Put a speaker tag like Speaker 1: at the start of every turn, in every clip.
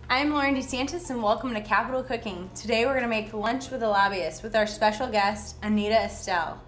Speaker 1: I'm Lauren DeSantis and welcome to Capital Cooking. Today we're going to make lunch with a lobbyist with our special guest, Anita Estelle.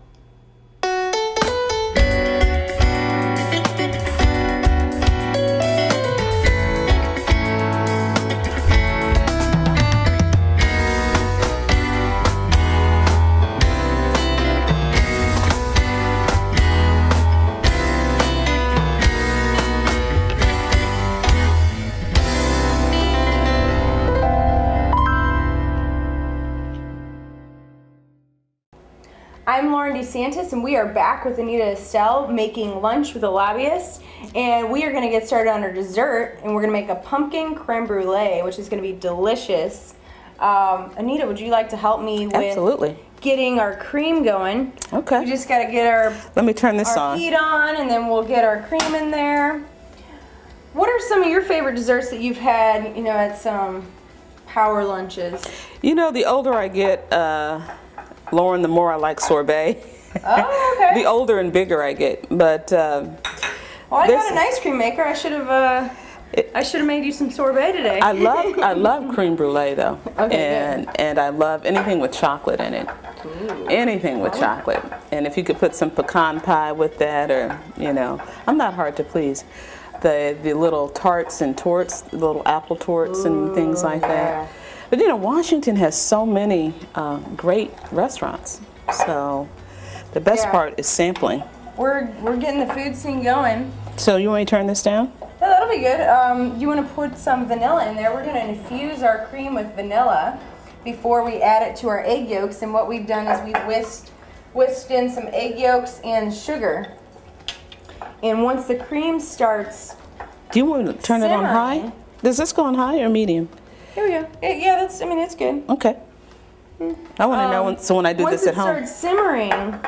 Speaker 1: I'm Lauren DeSantis and we are back with Anita Estelle making lunch with a lobbyist, and we are going to get started on our dessert, and we're going to make a pumpkin creme brulee, which is going to be delicious. Anita, would you like to help me with getting our cream going?
Speaker 2: Okay.
Speaker 1: We just got to get our
Speaker 2: Let me turn this on.
Speaker 1: Heat on, and then we'll get our cream in there. What are some of your favorite desserts that you've had, you know, at some power lunches?
Speaker 2: You know, the older I get, Lauren, the more I like sorbet.
Speaker 1: Oh, okay.
Speaker 2: The older and bigger I get, but
Speaker 1: well, I got an ice cream maker. I should have made you some sorbet today.
Speaker 2: I love creme brulee though.
Speaker 1: Okay,
Speaker 2: and I love anything with chocolate in it.
Speaker 1: Ooh.
Speaker 2: Anything with chocolate. And if you could put some pecan pie with that, or you know, I'm not hard to please. The little tarts and torts, the little apple torts and things like that. But you know, Washington has so many great restaurants. So the best part is sampling.
Speaker 1: We're getting the food scene going.
Speaker 2: So you want me to turn this down?
Speaker 1: Yeah, that'll be good. You want to put some vanilla in there. We're going to infuse our cream with vanilla before we add it to our egg yolks. And what we've done is we've whisked in some egg yolks and sugar. And once the cream starts
Speaker 2: Do you want to turn it on high? Does this go on high or medium?
Speaker 1: Here we go. Yeah, that's. I mean, it's good.
Speaker 2: Okay. I want to know when I do this at home.
Speaker 1: Once it starts simmering,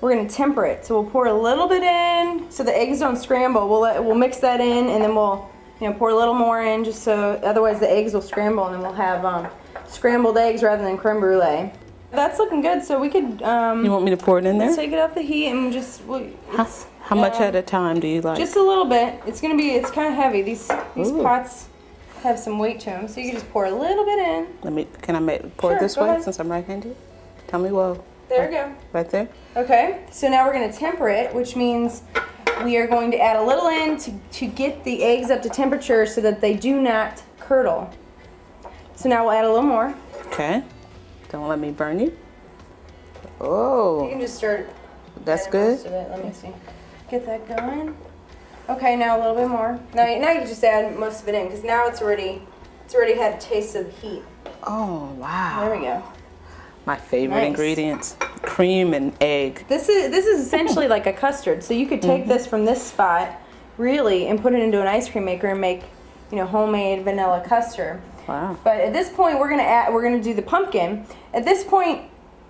Speaker 1: we're going to temper it. So we'll pour a little bit in so the eggs don't scramble. We'll mix that in, and then we'll pour a little more in, just so otherwise the eggs will scramble, and then we'll have scrambled eggs rather than creme brulee. That's looking good. So we could.
Speaker 2: You want me to pour it in there?
Speaker 1: Let's take it off the heat and just.
Speaker 2: How much at a time do you like?
Speaker 1: Just a little bit. It's kind of heavy. These pots have some weight to them, so you can just pour a little bit in.
Speaker 2: Can I pour it this way since I'm right-handed? Tell me, whoa.
Speaker 1: There we go.
Speaker 2: Right there?
Speaker 1: Okay, so now we're going to temper it, which means we are going to add a little in to get the eggs up to temperature so that they do not curdle. So now we'll add a little more.
Speaker 2: Okay. Don't let me burn you. Oh.
Speaker 1: You can just start.
Speaker 2: That's good.
Speaker 1: Most of it. Let me see. Get that going. Okay, now a little bit more. Now you can just add most of it in, because now it's already had a taste of the heat.
Speaker 2: Oh wow!
Speaker 1: There we go.
Speaker 2: My favorite ingredients: cream and egg.
Speaker 1: This is essentially like a custard. So you could take this from this spot, really, and put it into an ice cream maker and make, homemade vanilla custard.
Speaker 2: Wow!
Speaker 1: But at this point, we're gonna do the pumpkin. At this point,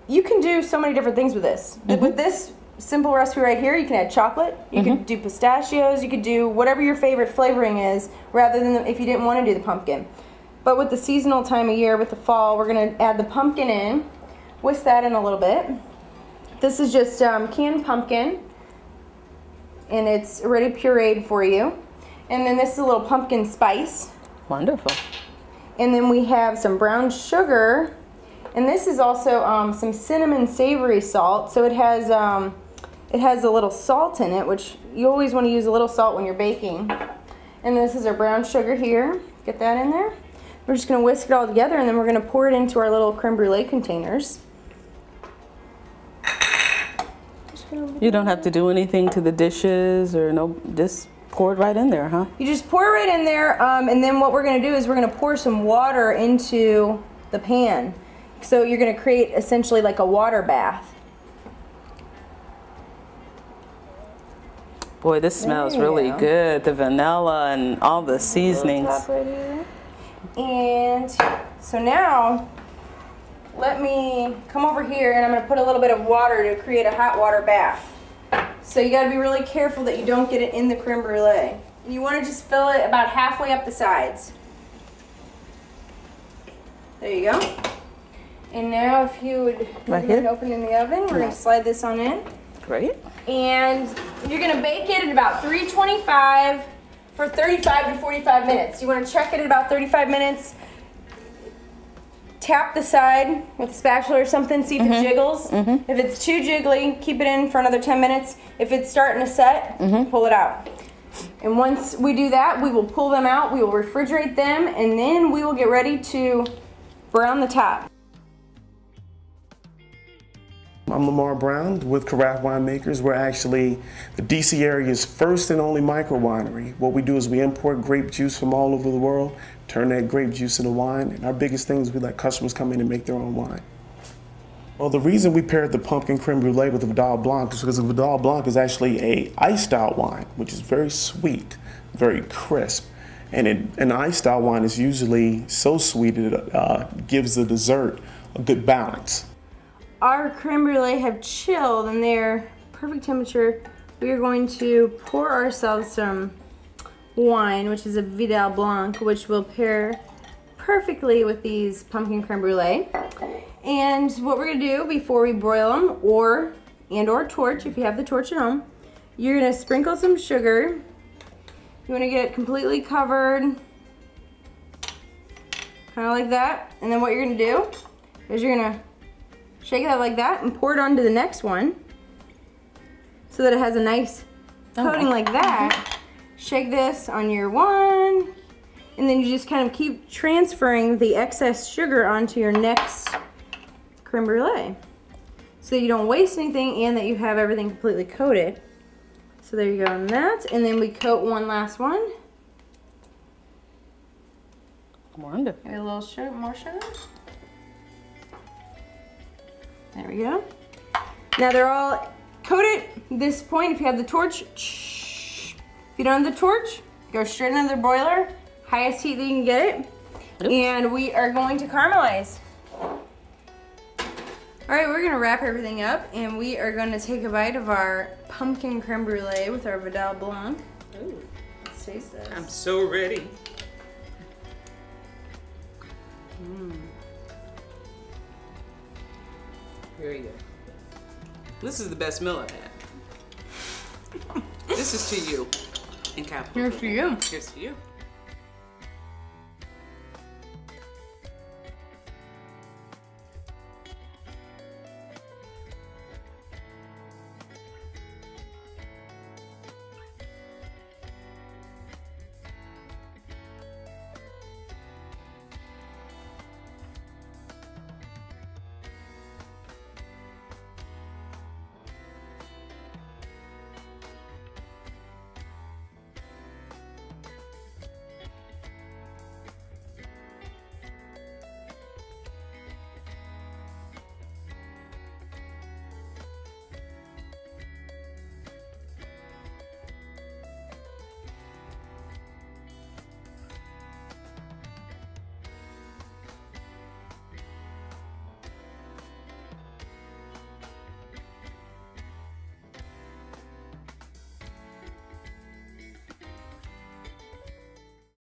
Speaker 1: you can do so many different things with this. With this simple recipe right here, you can add chocolate, you could do pistachios, you could do whatever your favorite flavoring is, rather than if you didn't want to do the pumpkin. But with the seasonal time of year, with the fall, we're going to add the pumpkin in, whisk that in a little bit. This is just canned pumpkin, and it's already pureed for you. And then this is a little pumpkin spice. Wonderful. And then we have some brown sugar, and this is also some cinnamon savory salt, so it has a little salt in it, which you always want to use a little salt when you're baking. And this is our brown sugar here. Get that in there. We're just going to whisk it all together, and then we're going to pour it into our little creme brulee containers.
Speaker 2: You don't have to do anything to the dishes, or just pour it right in there, huh?
Speaker 1: You just pour it right in there, and then what we're going to do is we're going to pour some water into the pan. So you're going to create essentially like a water bath.
Speaker 2: Boy, this smells really good. The vanilla and all the seasonings.
Speaker 1: Right here. And so now, let me come over here, and I'm going to put a little bit of water to create a hot water bath. So you got to be really careful that you don't get it in the creme brulee. You want to just fill it about halfway up the sides. There you go. And now if you would open in the oven, we're going to slide this on in.
Speaker 2: Great.
Speaker 1: And you're going to bake it at about 325 for 35 to 45 minutes. You want to check it at about 35 minutes. Tap the side with a spatula or something, see if it jiggles. If it's too jiggly, keep it in for another 10 minutes. If it's starting to set, pull it out. And once we do that, we will pull them out, we will refrigerate them, and then we will get ready to brown the top.
Speaker 3: I'm Lamar Brown with Carafe Winemakers. We're actually the DC area's first and only micro winery. What we do is we import grape juice from all over the world, turn that grape juice into wine, and our biggest thing is we let customers come in and make their own wine. Well, the reason we paired the pumpkin creme brulee with the Vidal Blanc is because the Vidal Blanc is actually a ice-style wine, which is very sweet, very crisp. And an ice-style wine is usually so sweet it gives the dessert a good balance.
Speaker 1: Our creme brulee have chilled and they're perfect temperature. We are going to pour ourselves some wine, which is a Vidal Blanc, which will pair perfectly with these pumpkin creme brulee. And what we're gonna do before we broil them, or torch, if you have the torch at home, you're gonna sprinkle some sugar. You wanna get it completely covered, kind of like that. And then what you're gonna do is you're gonna shake that like that and pour it onto the next one so that it has a nice coating like that. Shake this on your one, and then you just kind of keep transferring the excess sugar onto your next creme brulee so that you don't waste anything and that you have everything completely coated. So there you go on that, and then we coat one last one.
Speaker 2: Wonderful.
Speaker 1: Maybe a little sugar, more sugar. There we go. Now they're all coated at this point. If you have the torch, if you don't have the torch, go straight into the broiler, highest heat that you can get it. Oops. And we are going to caramelize. All right, we're gonna wrap everything up and we are gonna take a bite of our pumpkin creme brulee with our Vidal Blanc. Ooh, let's taste this.
Speaker 4: I'm so ready. Very good. This is the best meal I've had. This is to you in capital.
Speaker 1: Here's to you.
Speaker 4: Here's to you.